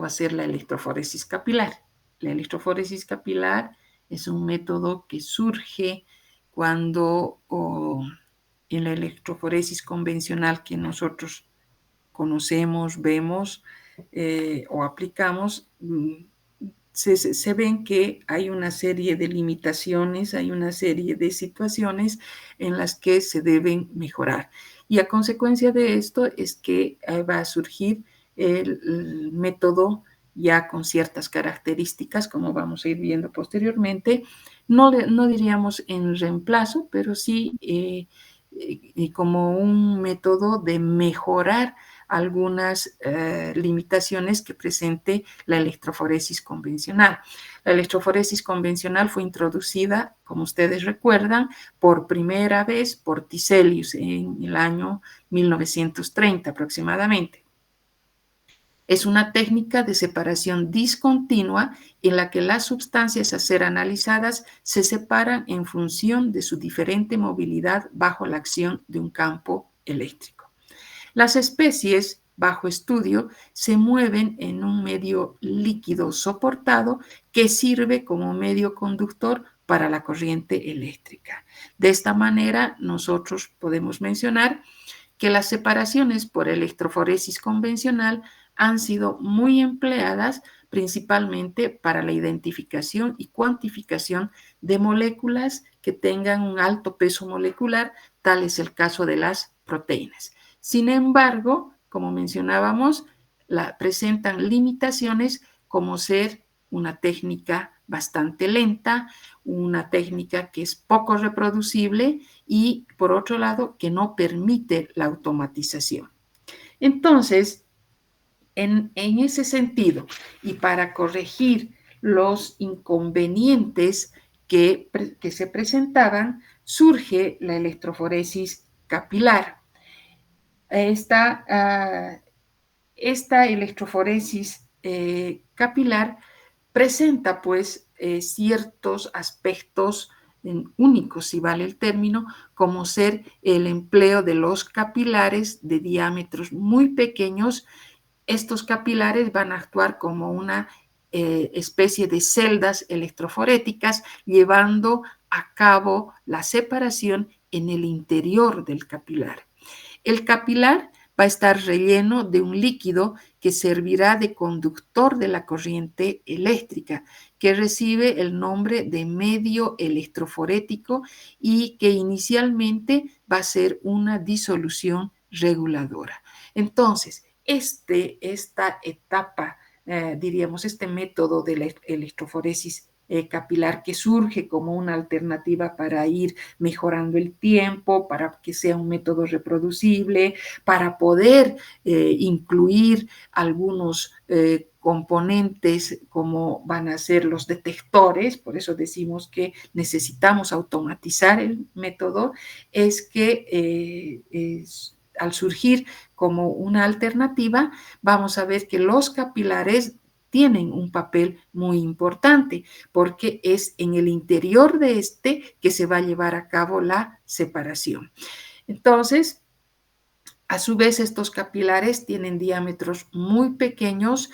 hacer la electroforesis capilar. La electroforesis capilar es un método que surge cuando en la electroforesis convencional que nosotros conocemos, vemos o aplicamos, se ven que hay una serie de limitaciones, hay una serie de situaciones en las que se deben mejorar. Y a consecuencia de esto es que va a surgir el método ya con ciertas características, como vamos a ir viendo posteriormente, no diríamos en reemplazo, pero sí como un método de mejorar algunas limitaciones que presente la electroforesis convencional. La electroforesis convencional fue introducida, como ustedes recuerdan, por primera vez por Tiselius en el año 1930 aproximadamente. Es una técnica de separación discontinua en la que las sustancias a ser analizadas se separan en función de su diferente movilidad bajo la acción de un campo eléctrico. Las especies bajo estudio se mueven en un medio líquido soportado que sirve como medio conductor para la corriente eléctrica. De esta manera, nosotros podemos mencionar que las separaciones por electroforesis convencional han sido muy empleadas principalmente para la identificación y cuantificación de moléculas que tengan un alto peso molecular, tal es el caso de las proteínas. Sin embargo, como mencionábamos, presentan limitaciones como ser una técnica bastante lenta, una técnica que es poco reproducible y, por otro lado, que no permite la automatización. Entonces, en ese sentido, y para corregir los inconvenientes que se presentaban, surge la electroforesis capilar. Esta electroforesis capilar presenta pues ciertos aspectos únicos, si vale el término, como ser el empleo de los capilares de diámetros muy pequeños. Estos capilares van a actuar como una especie de celdas electroforéticas, llevando a cabo la separación en el interior del capilar. El capilar va a estar relleno de un líquido que servirá de conductor de la corriente eléctrica, que recibe el nombre de medio electroforético y que inicialmente va a ser una disolución reguladora. Entonces, esta etapa, diríamos, este método de la electroforesis capilar que surge como una alternativa para ir mejorando el tiempo, para que sea un método reproducible, para poder incluir algunos componentes como van a ser los detectores, por eso decimos que necesitamos automatizar el método, es que al surgir como una alternativa, vamos a ver que los capilares tienen un papel muy importante porque es en el interior de este que se va a llevar a cabo la separación. Entonces, a su vez, estos capilares tienen diámetros muy pequeños,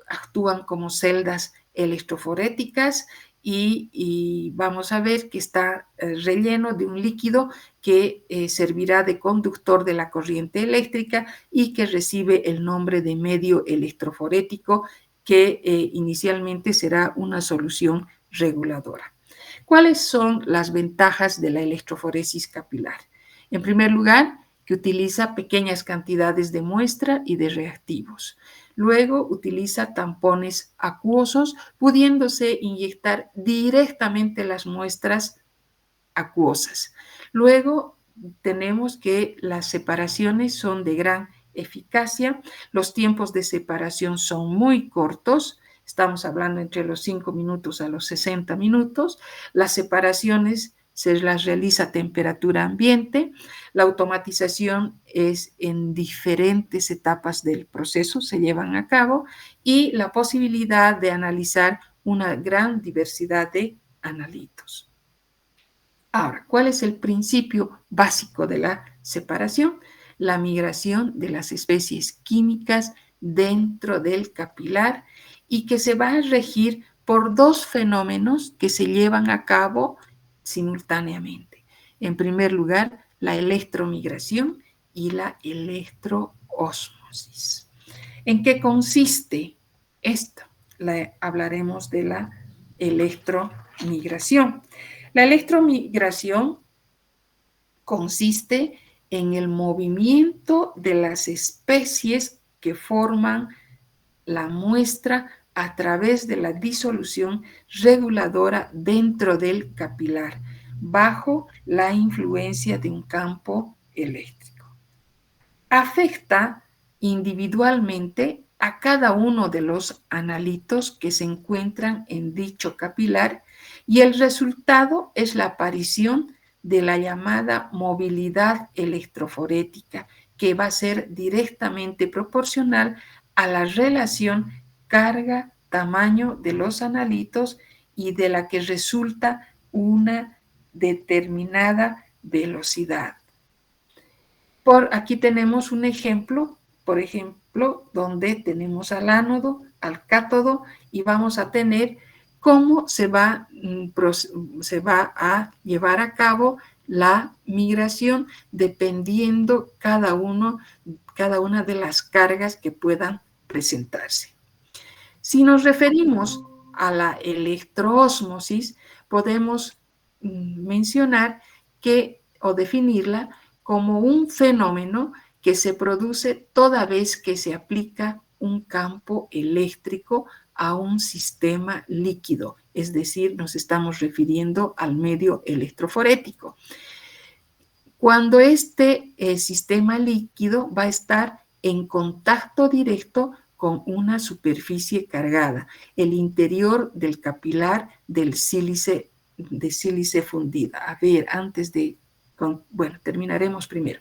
actúan como celdas electroforéticas y vamos a ver que está relleno de un líquido que servirá de conductor de la corriente eléctrica y que recibe el nombre de medio electroforético, que inicialmente será una solución reguladora. ¿Cuáles son las ventajas de la electroforesis capilar? En primer lugar, que utiliza pequeñas cantidades de muestra y de reactivos. Luego utiliza tampones acuosos, pudiéndose inyectar directamente las muestras acuosas. Luego tenemos que las separaciones son de gran eficacia, los tiempos de separación son muy cortos, estamos hablando entre los 5 minutos a los 60 minutos, las separaciones se las realiza a temperatura ambiente, la automatización es en diferentes etapas del proceso, se llevan a cabo, y la posibilidad de analizar una gran diversidad de analitos. Ahora, ¿cuál es el principio básico de la separación? La migración de las especies químicas dentro del capilar y que se va a regir por dos fenómenos que se llevan a cabo simultáneamente. En primer lugar, la electromigración y la electroósmosis. ¿En qué consiste esto? Hablaremos de la electromigración. La electromigración consiste en el movimiento de las especies que forman la muestra a través de la disolución reguladora dentro del capilar, bajo la influencia de un campo eléctrico. Afecta individualmente a cada uno de los analitos que se encuentran en dicho capilar y el resultado es la aparición de la llamada movilidad electroforética, que va a ser directamente proporcional a la relación carga-tamaño de los analitos y de la que resulta una determinada velocidad. Por aquí tenemos un ejemplo, por ejemplo, donde tenemos al ánodo, al cátodo y vamos a tener cómo se va a llevar a cabo la migración dependiendo cada una de las cargas que puedan presentarse. Si nos referimos a la electroósmosis, podemos mencionar que o definirla como un fenómeno que se produce toda vez que se aplica un campo eléctrico a un sistema líquido, es decir, nos estamos refiriendo al medio electroforético. Cuando este sistema líquido va a estar en contacto directo con una superficie cargada, el interior del capilar de sílice fundida. A ver, terminaremos primero.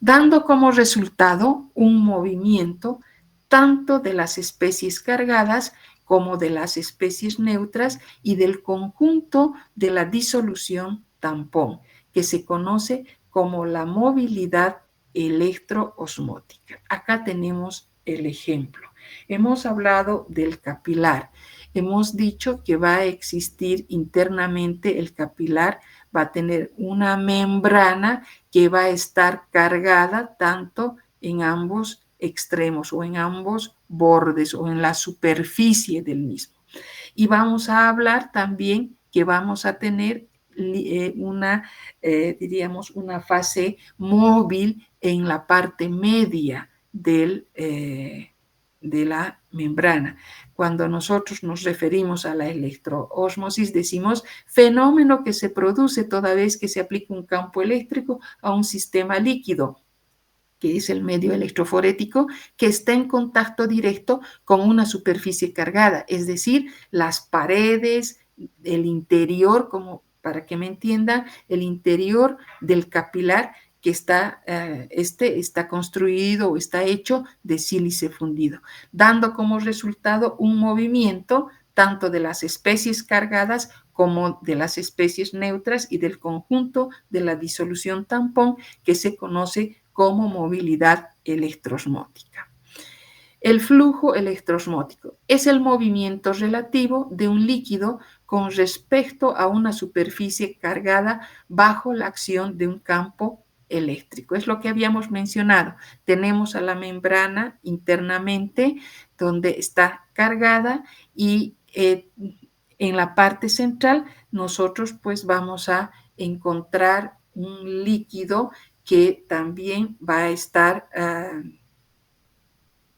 Dando como resultado un movimiento tanto de las especies cargadas como de las especies neutras y del conjunto de la disolución tampón, que se conoce como la movilidad electroosmótica. Acá tenemos el ejemplo. Hemos hablado del capilar. Hemos dicho que va a existir internamente el capilar, va a tener una membrana que va a estar cargada tanto en ambos extremos o en ambos bordes o en la superficie del mismo. Y vamos a hablar también que vamos a tener diríamos, una fase móvil en la parte media de la membrana. Cuando nosotros nos referimos a la electroósmosis, decimos fenómeno que se produce toda vez que se aplica un campo eléctrico a un sistema líquido, que es el medio electroforético, que está en contacto directo con una superficie cargada, es decir, las paredes, el interior, como para que me entiendan, el interior del capilar que está construido o está hecho de sílice fundido, dando como resultado un movimiento tanto de las especies cargadas como de las especies neutras y del conjunto de la disolución tampón que se conoce como movilidad electroosmótica. El flujo electroosmótico es el movimiento relativo de un líquido con respecto a una superficie cargada bajo la acción de un campo eléctrico. Es lo que habíamos mencionado. Tenemos a la membrana internamente donde está cargada y en la parte central nosotros pues vamos a encontrar un líquido que también va a estar,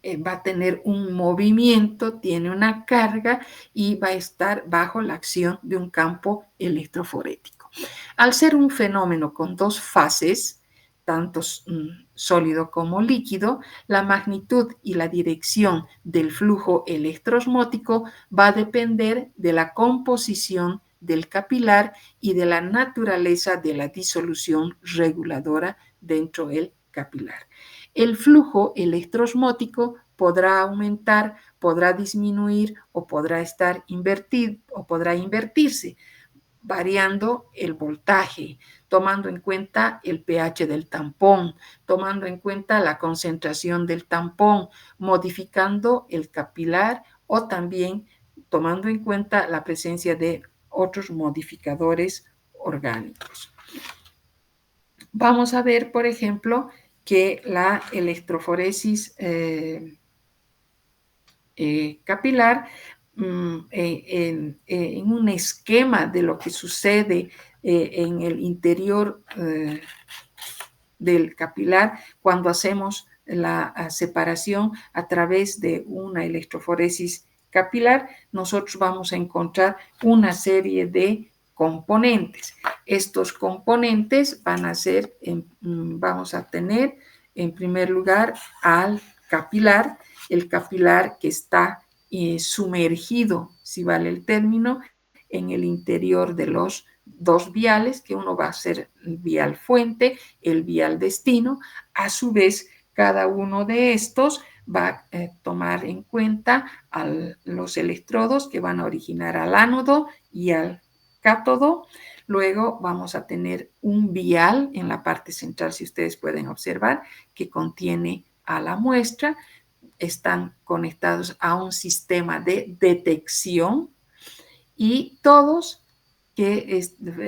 va a tener un movimiento, tiene una carga y va a estar bajo la acción de un campo electroforético. Al ser un fenómeno con dos fases, tanto sólido como líquido, la magnitud y la dirección del flujo electroosmótico va a depender de la composición del capilar y de la naturaleza de la disolución reguladora dentro del capilar. El flujo electroosmótico podrá aumentar, podrá disminuir o podrá estar invertido o podrá invertirse. variando el voltaje, tomando en cuenta el pH del tampón, tomando en cuenta la concentración del tampón, modificando el capilar o también tomando en cuenta la presencia de otros modificadores orgánicos. Vamos a ver, por ejemplo, que la electroforesis capilar en un esquema de lo que sucede en el interior del capilar cuando hacemos la separación a través de una electroforesis capilar, nosotros vamos a encontrar una serie de componentes. Estos componentes van a ser, vamos a tener en primer lugar al capilar, el capilar que está sumergido, si vale el término, en el interior de los dos viales, que uno va a ser el vial fuente, el vial destino. A su vez, cada uno de estos va a tomar en cuenta los electrodos que van a originar al ánodo y al cátodo. Luego vamos a tener un vial en la parte central, si ustedes pueden observar, que contiene a la muestra. Están conectados a un sistema de detección y todos que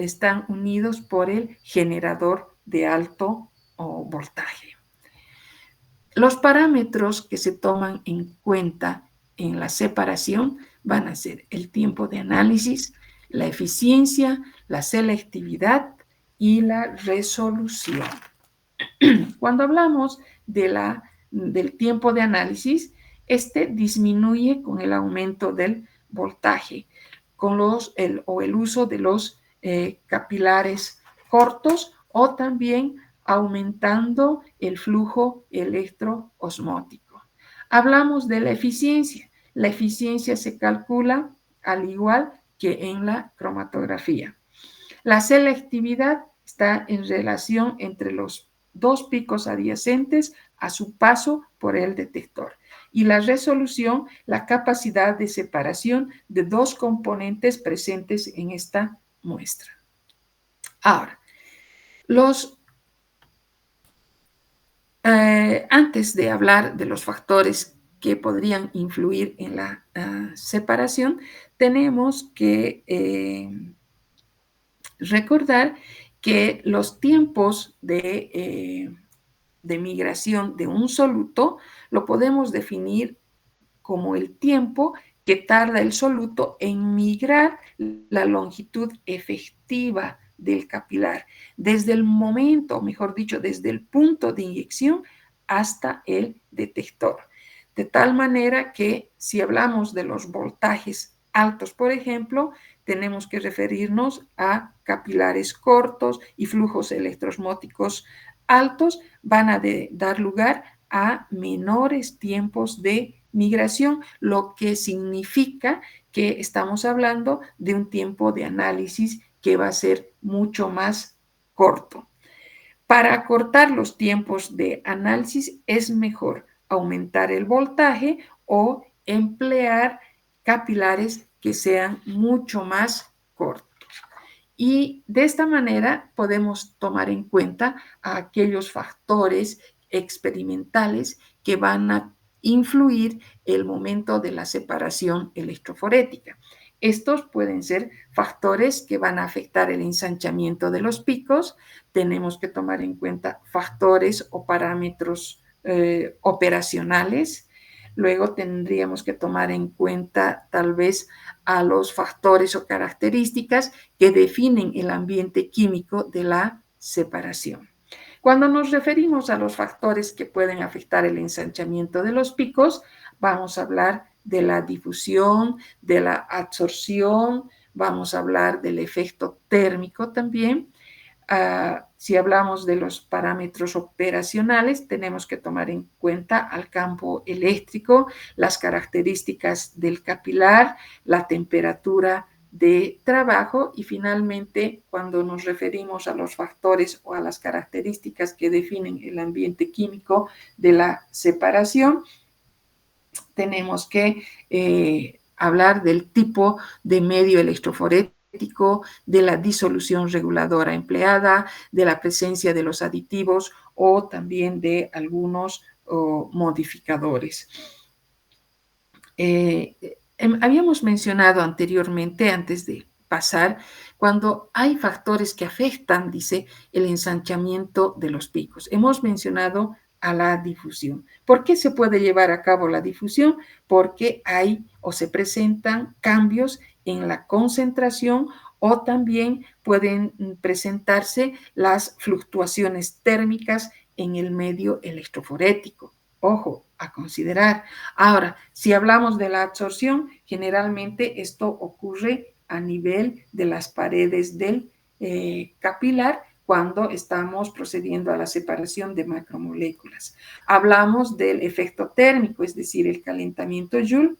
están unidos por el generador de alto voltaje. Los parámetros que se toman en cuenta en la separación van a ser el tiempo de análisis, la eficiencia, la selectividad y la resolución. Cuando hablamos del tiempo de análisis, este disminuye con el aumento del voltaje, con el uso de los capilares cortos o también aumentando el flujo electroosmótico. Hablamos de la eficiencia. La eficiencia se calcula al igual que en la cromatografía. La selectividad está en relación entre los dos picos adyacentes a su paso por el detector. Y la resolución, la capacidad de separación de dos componentes presentes en esta muestra. Ahora, antes de hablar de los factores que podrían influir en la separación, tenemos que recordar que los tiempos de migración de un soluto lo podemos definir como el tiempo que tarda el soluto en migrar la longitud efectiva del capilar, desde el momento, mejor dicho, desde el punto de inyección hasta el detector. De tal manera que si hablamos de los voltajes altos, por ejemplo, tenemos que referirnos a capilares cortos y flujos electroosmóticos altos, van a dar lugar a menores tiempos de migración, lo que significa que estamos hablando de un tiempo de análisis que va a ser mucho más corto. Para acortar los tiempos de análisis es mejor aumentar el voltaje o emplear capilares que sean mucho más cortos. Y de esta manera podemos tomar en cuenta a aquellos factores experimentales que van a influir el momento de la separación electroforética. Estos pueden ser factores que van a afectar el ensanchamiento de los picos. Tenemos que tomar en cuenta factores o parámetros operacionales. Luego tendríamos que tomar en cuenta tal vez a los factores o características que definen el ambiente químico de la separación. Cuando nos referimos a los factores que pueden afectar el ensanchamiento de los picos, vamos a hablar de la difusión, de la absorción, vamos a hablar del efecto térmico también. Si hablamos de los parámetros operacionales, tenemos que tomar en cuenta al campo eléctrico, las características del capilar, la temperatura de trabajo y finalmente cuando nos referimos a los factores o a las características que definen el ambiente químico de la separación, tenemos que hablar del tipo de medio electroforético de la disolución reguladora empleada, de la presencia de los aditivos o también de algunos modificadores. Habíamos mencionado anteriormente, antes de pasar, cuando hay factores que afectan, dice, el ensanchamiento de los picos. Hemos mencionado a la difusión. ¿Por qué se puede llevar a cabo la difusión? Porque hay o se presentan cambios en la concentración o también pueden presentarse las fluctuaciones térmicas en el medio electroforético. Ojo, a considerar. Ahora, si hablamos de la absorción, generalmente esto ocurre a nivel de las paredes del capilar cuando estamos procediendo a la separación de macromoléculas. Hablamos del efecto térmico, es decir, el calentamiento Joule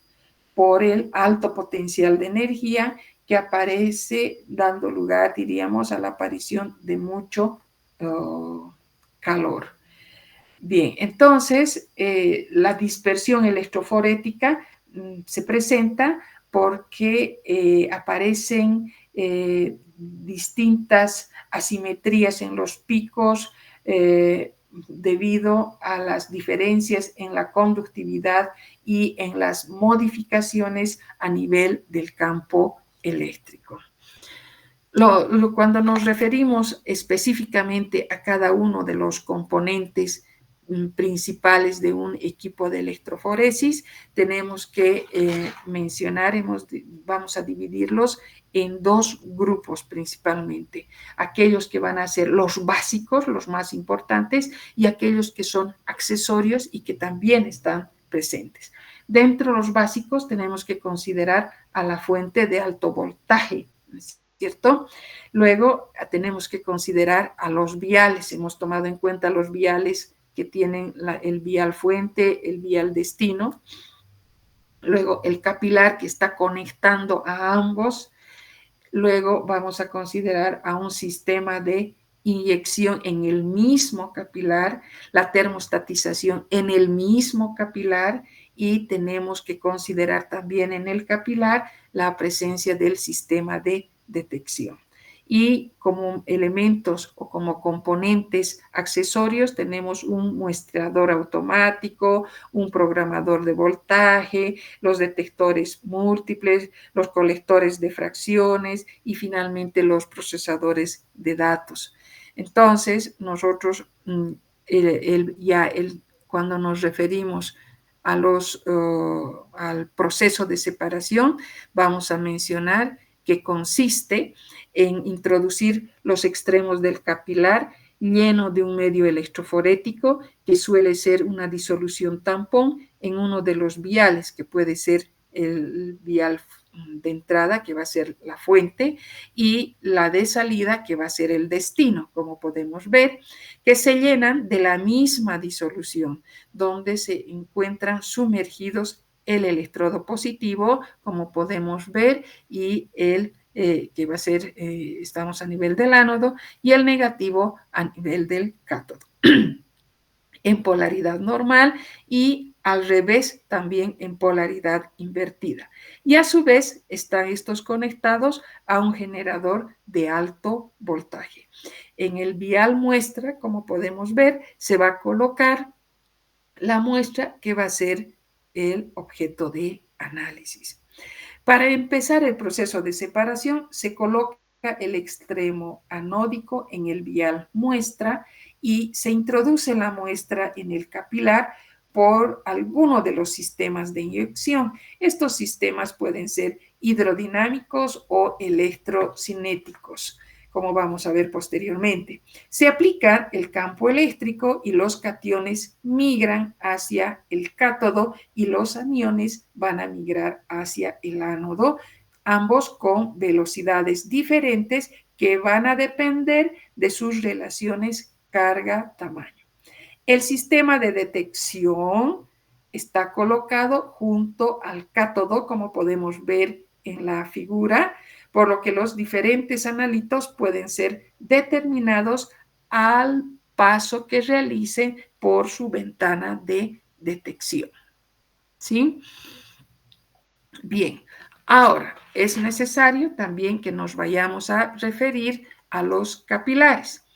por el alto potencial de energía que aparece dando lugar, diríamos, a la aparición de mucho calor. Bien, entonces la dispersión electroforética se presenta porque aparecen distintas asimetrías en los picos debido a las diferencias en la conductividad y en las modificaciones a nivel del campo eléctrico. Cuando nos referimos específicamente a cada uno de los componentes principales de un equipo de electroforesis, tenemos que mencionar, vamos a dividirlos en dos grupos principalmente, aquellos que van a ser los básicos, los más importantes, y aquellos que son accesorios y que también están presentes. Dentro de los básicos tenemos que considerar a la fuente de alto voltaje, ¿cierto? Luego tenemos que considerar a los viales. Hemos tomado en cuenta los viales que tienen el vial fuente, el vial destino. Luego el capilar que está conectando a ambos. Luego vamos a considerar a un sistema de inyección en el mismo capilar, la termostatización en el mismo capilar y tenemos que considerar también en el capilar la presencia del sistema de detección. Y como elementos o como componentes accesorios tenemos un muestreador automático, un programador de voltaje, los detectores múltiples, los colectores de fracciones y finalmente los procesadores de datos. Entonces, nosotros cuando nos referimos al proceso de separación, vamos a mencionar que consiste en introducir los extremos del capilar lleno de un medio electroforético que suele ser una disolución tampón en uno de los viales, que puede ser el vial de entrada, que va a ser la fuente, y la de salida, que va a ser el destino, como podemos ver, que se llenan de la misma disolución, donde se encuentran sumergidos el electrodo positivo, como podemos ver, y el que va a ser, estamos a nivel del ánodo, y el negativo a nivel del cátodo. En polaridad normal y al revés también en polaridad invertida. Y a su vez están estos conectados a un generador de alto voltaje. En el vial muestra, como podemos ver, se va a colocar la muestra que va a ser el objeto de análisis. Para empezar el proceso de separación, se coloca el extremo anódico en el vial muestra y se introduce la muestra en el capilar por alguno de los sistemas de inyección. Estos sistemas pueden ser hidrodinámicos o electrocinéticos, como vamos a ver posteriormente. Se aplica el campo eléctrico y los cationes migran hacia el cátodo y los aniones van a migrar hacia el ánodo, ambos con velocidades diferentes que van a depender de sus relaciones carga-tamaño. El sistema de detección está colocado junto al cátodo, como podemos ver en la figura, por lo que los diferentes analitos pueden ser determinados al paso que realicen por su ventana de detección. ¿Sí? Bien, Ahora, es necesario también que nos vayamos a referir a los capilares.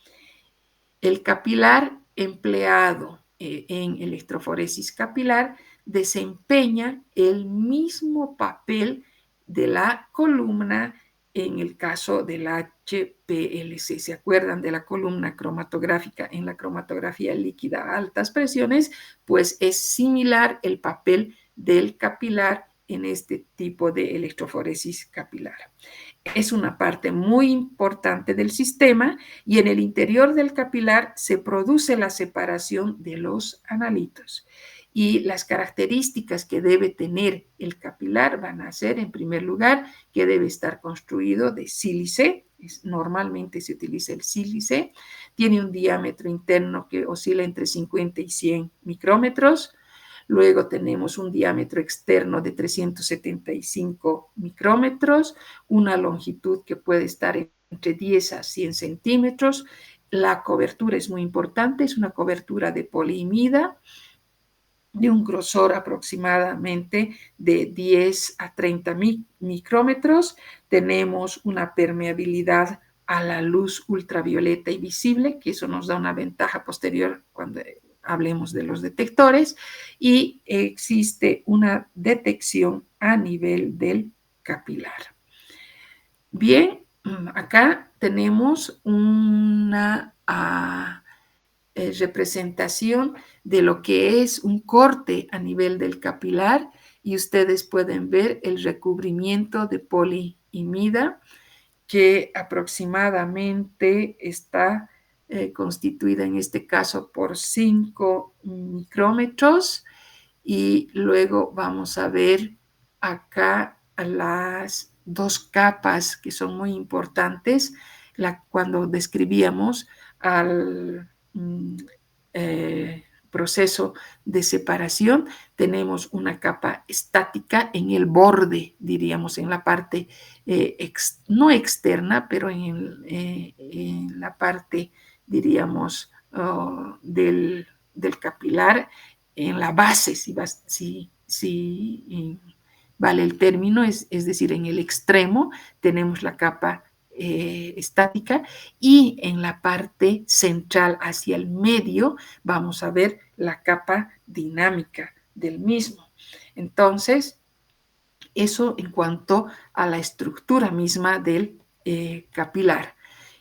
El capilar empleado en electroforesis capilar desempeña el mismo papel de la columna en el caso del HPLC. ¿Se acuerdan de la columna cromatográfica en la cromatografía líquida a altas presiones? Pues es similar el papel del capilar en este tipo de electroforesis capilar. Es una parte muy importante del sistema y en el interior del capilar se produce la separación de los analitos. Y las características que debe tener el capilar van a ser, en primer lugar, que debe estar construido de sílice. Normalmente se utiliza el sílice. Tiene un diámetro interno que oscila entre 50 y 100 micrómetros. Luego tenemos un diámetro externo de 375 micrómetros, una longitud que puede estar entre 10 a 100 centímetros. La cobertura es muy importante, es una cobertura de poliimida de un grosor aproximadamente de 10 a 30 micrómetros. Tenemos una permeabilidad a la luz ultravioleta y visible, que eso nos da una ventaja posterior cuando hablemos de los detectores, y existe una detección a nivel del capilar. Bien, acá tenemos una representación de lo que es un corte a nivel del capilar y ustedes pueden ver el recubrimiento de poliimida que aproximadamente está constituida en este caso por 5 micrómetros y luego vamos a ver acá las dos capas que son muy importantes cuando describíamos al proceso de separación, tenemos una capa estática en el borde, diríamos, en la parte no externa, pero en la parte, diríamos, del capilar, en la base, si vale el término, es decir, en el extremo tenemos la capa estática y en la parte central hacia el medio vamos a ver la capa dinámica del mismo. Entonces, eso en cuanto a la estructura misma del capilar.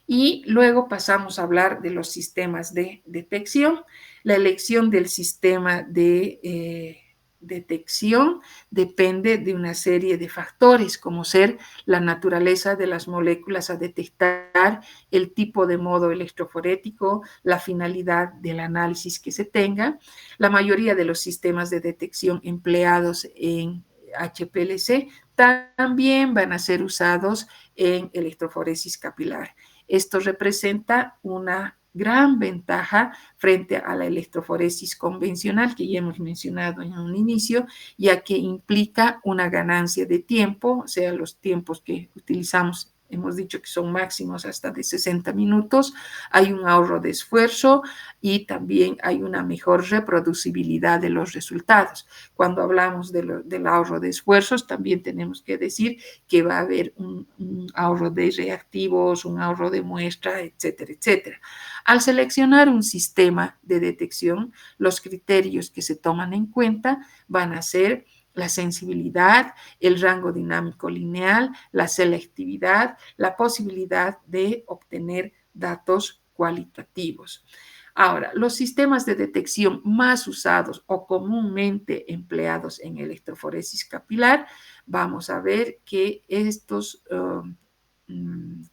Y luego pasamos a hablar de los sistemas de detección. La elección del sistema de detección depende de una serie de factores, como ser la naturaleza de las moléculas a detectar, el tipo de modo electroforético, la finalidad del análisis que se tenga. La mayoría de los sistemas de detección empleados en HPLC también van a ser usados en electroforesis capilar. Esto representa una gran ventaja frente a la electroforesis convencional que ya hemos mencionado en un inicio, ya que implica una ganancia de tiempo, o sea, los tiempos que utilizamos hemos dicho que son máximos hasta de 60 minutos, hay un ahorro de esfuerzo y también hay una mejor reproducibilidad de los resultados. Cuando hablamos del ahorro de esfuerzos, también tenemos que decir que va a haber un ahorro de reactivos, un ahorro de muestra, etcétera, etcétera. Al seleccionar un sistema de detección, los criterios que se toman en cuenta van a ser la sensibilidad, el rango dinámico lineal, la selectividad, la posibilidad de obtener datos cualitativos. Ahora, los sistemas de detección más usados o comúnmente empleados en electroforesis capilar, vamos a ver que estos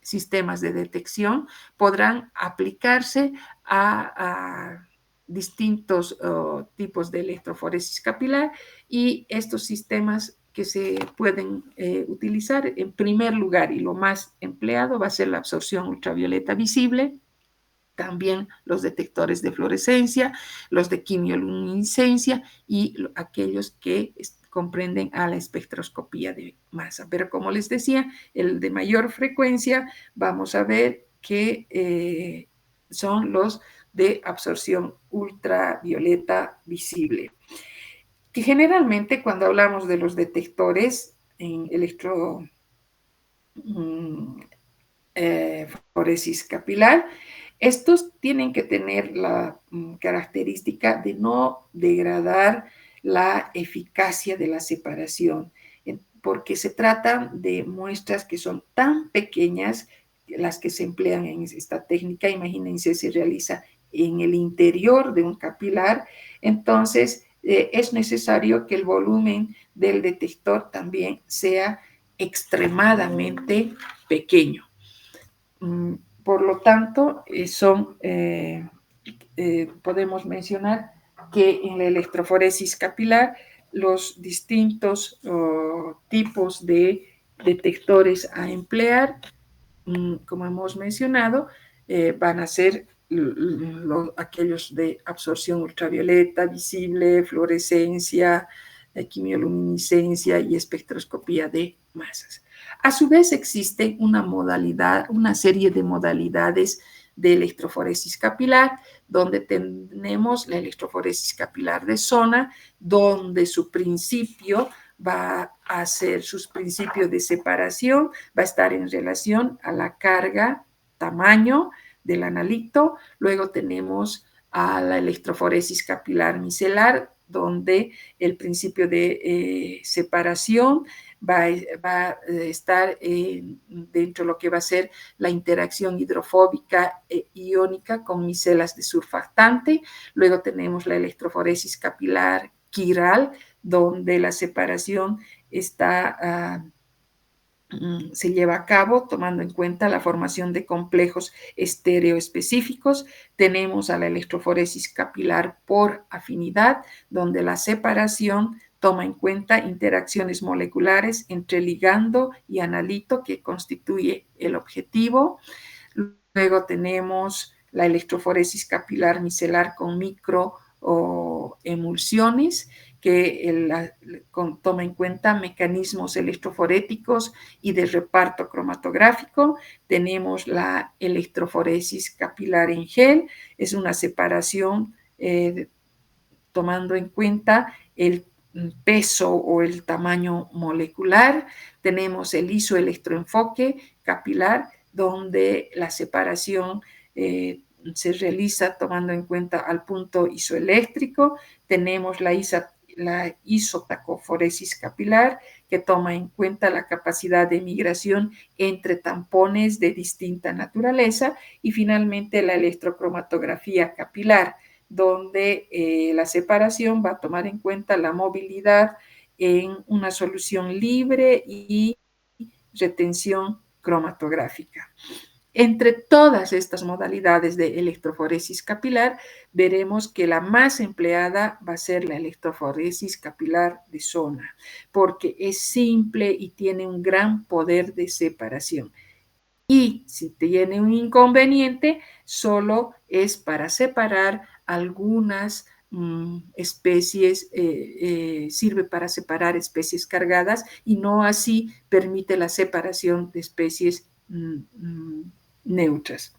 sistemas de detección podrán aplicarse a distintos tipos de electroforesis capilar y estos sistemas que se pueden utilizar en primer lugar y lo más empleado va a ser la absorción ultravioleta visible, también los detectores de fluorescencia, los de quimioluminiscencia y aquellos que comprenden a la espectroscopía de masa. Pero como les decía, el de mayor frecuencia vamos a ver que son los de absorción ultravioleta visible. Que generalmente cuando hablamos de los detectores en electroforesis capilar, estos tienen que tener la característica de no degradar la eficacia de la separación, porque se trata de muestras que son tan pequeñas, las que se emplean en esta técnica. Imagínense, se realiza en el interior de un capilar, entonces es necesario que el volumen del detector también sea extremadamente pequeño. Por lo tanto, podemos mencionar que en la electroforesis capilar los distintos tipos de detectores a emplear, como hemos mencionado, van a ser aquellos de absorción ultravioleta, visible, fluorescencia, quimioluminiscencia y espectroscopía de masas. A su vez existe una serie de modalidades de electroforesis capilar, donde tenemos la electroforesis capilar de zona, donde su principio va a ser, sus principios de separación, va a estar en relación a la carga, tamaño del analito. Luego tenemos a la electroforesis capilar micelar, donde el principio de separación va a estar dentro de lo que va a ser la interacción hidrofóbica e iónica con micelas de surfactante. Luego tenemos la electroforesis capilar quiral, donde la separación se lleva a cabo tomando en cuenta la formación de complejos estereoespecíficos. Tenemos a la electroforesis capilar por afinidad, donde la separación toma en cuenta interacciones moleculares entre ligando y analito, que constituye el objetivo. Luego tenemos la electroforesis capilar micelar con microemulsiones, que toma en cuenta mecanismos electroforéticos y de reparto cromatográfico. Tenemos la electroforesis capilar en gel, es una separación tomando en cuenta el peso o el tamaño molecular. Tenemos el isoelectroenfoque capilar, donde la separación se realiza tomando en cuenta al punto isoeléctrico. Tenemos la isotacoforesis capilar, que toma en cuenta la capacidad de migración entre tampones de distinta naturaleza. Y finalmente la electrocromatografía capilar, donde la separación va a tomar en cuenta la movilidad en una solución libre y retención cromatográfica. Entre todas estas modalidades de electroforesis capilar, veremos que la más empleada va a ser la electroforesis capilar de zona, porque es simple y tiene un gran poder de separación. Y si tiene un inconveniente, solo es para separar algunas especies, sirve para separar especies cargadas y no así permite la separación de especies neutras.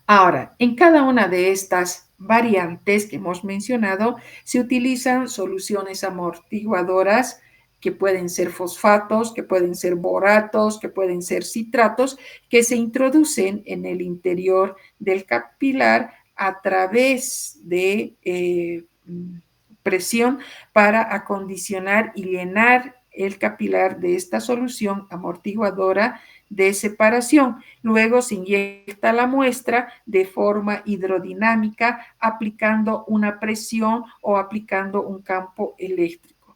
Ahora, en cada una de estas variantes que hemos mencionado, se utilizan soluciones amortiguadoras que pueden ser fosfatos, que pueden ser boratos, que pueden ser citratos, que se introducen en el interior del capilar a través de presión para acondicionar y llenar el capilar de esta solución amortiguadora de separación. Luego se inyecta la muestra de forma hidrodinámica aplicando una presión o aplicando un campo eléctrico,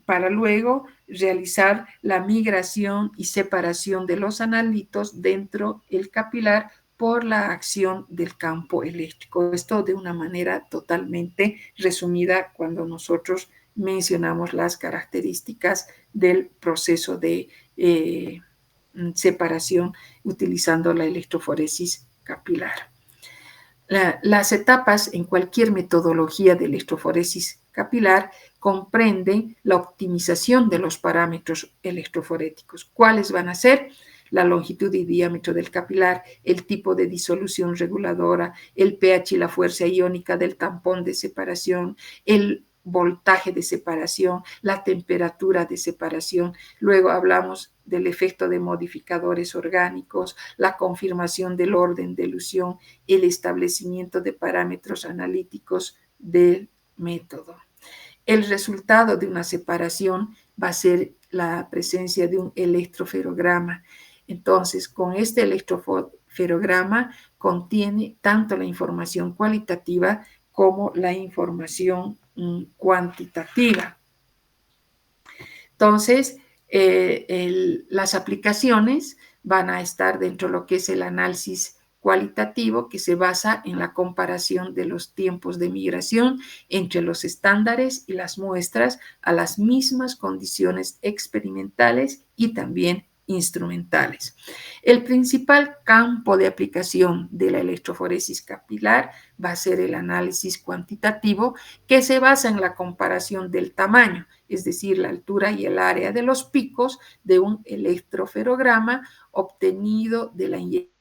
para luego realizar la migración y separación de los analitos dentro del capilar por la acción del campo eléctrico. Esto de una manera totalmente resumida cuando nosotros mencionamos las características del proceso de separación utilizando la electroforesis capilar. Las etapas en cualquier metodología de electroforesis capilar comprenden la optimización de los parámetros electroforéticos. ¿Cuáles van a ser? La longitud y diámetro del capilar, el tipo de disolución reguladora, el pH y la fuerza iónica del tampón de separación, el voltaje de separación, la temperatura de separación. Luego hablamos del efecto de modificadores orgánicos, la confirmación del orden de elusión, el establecimiento de parámetros analíticos del método. El resultado de una separación va a ser la presencia de un electroferograma. Entonces, con este electroferograma contiene tanto la información cualitativa como la información cuantitativa. Entonces, las aplicaciones van a estar dentro de lo que es el análisis cualitativo, que se basa en la comparación de los tiempos de migración entre los estándares y las muestras a las mismas condiciones experimentales y también instrumentales. El principal campo de aplicación de la electroforesis capilar va a ser el análisis cuantitativo, que se basa en la comparación del tamaño, es decir, la altura y el área de los picos de un electroferograma obtenido de la inyección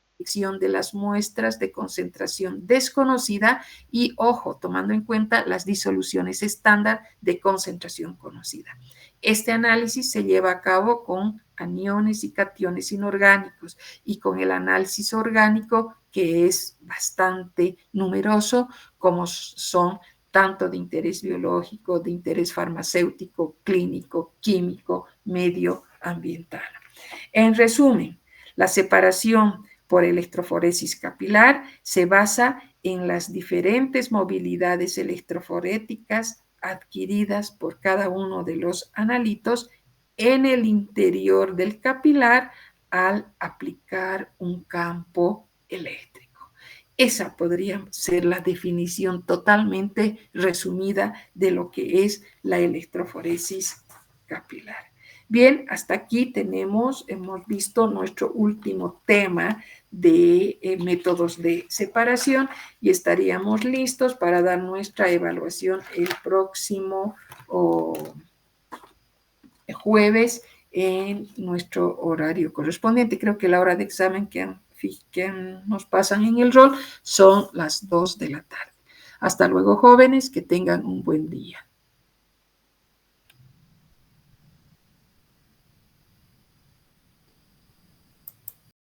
de las muestras de concentración desconocida y, ojo, tomando en cuenta las disoluciones estándar de concentración conocida. Este análisis se lleva a cabo con aniones y cationes inorgánicos y con el análisis orgánico, que es bastante numeroso, como son tanto de interés biológico, de interés farmacéutico, clínico, químico, medioambiental. En resumen, la separación por electroforesis capilar se basa en las diferentes movilidades electroforéticas adquiridas por cada uno de los analitos en el interior del capilar al aplicar un campo eléctrico. Esa podría ser la definición totalmente resumida de lo que es la electroforesis capilar. Bien, hasta aquí hemos visto nuestro último tema de métodos de separación y estaríamos listos para dar nuestra evaluación el próximo jueves en nuestro horario correspondiente. Creo que la hora de examen que nos pasan en el rol son las 2 de la tarde. Hasta luego, jóvenes, que tengan un buen día.